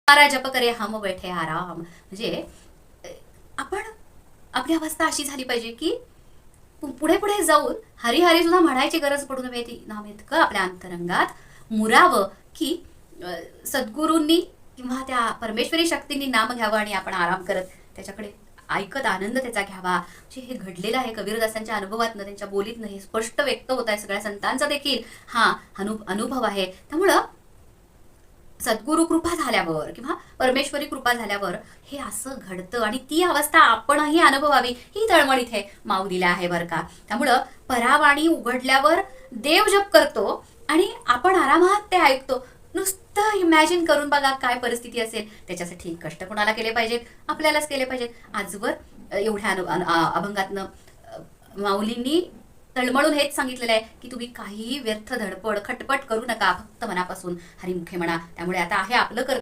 सारा जप करे हम बैठे आराम. म्हणजे आपण आपली अवस्था अशी झाली पाहिजे की पुढे पुढे जाऊन हरी हरी सुद्धा म्हणायची गरज पडू नये. ती नाम इतकं आपल्या अंतरंगात मुरावं की सद्गुरूंनी किंवा त्या परमेश्वरी शक्तींनी नाम घ्यावं आणि आपण आराम करत त्याच्याकडे ऐकत आनंद त्याचा घ्यावा. म्हणजे हे घडलेलं आहे कबीरदासांच्या अनुभवातनं, त्यांच्या बोलीतनं हे स्पष्ट व्यक्त होत आहे. सगळ्या संतांचा देखील हा अनुभव आहे. त्यामुळं सद्गुरु कृपा झाल्यावर किंवा परमेश्वरी कृपा झाल्यावर हे असं घडतं आणि ती अवस्था आपणही अनुभवावी ही तळमळ इथे माऊलीला आहे बरं का. त्यामुळं परावाणी उघडल्यावर देव जप करतो आणि आपण आरामात ते ऐकतो. नुसतं इमॅजिन करून बघा काय परिस्थिती असेल. त्याच्यासाठी कष्ट कोणाला केले पाहिजेत? आपल्यालाच केले पाहिजेत. आजवर एवढ्या अभंगातनं माऊलींनी तळमळून हेच सांगितलेलं आहे की तुम्ही काहीही व्यर्थ धडपड खटपट करू नका, फक्त मनापासून हरिमुखे म्हणा. त्यामुळे आता आहे आपलं कर्तव्य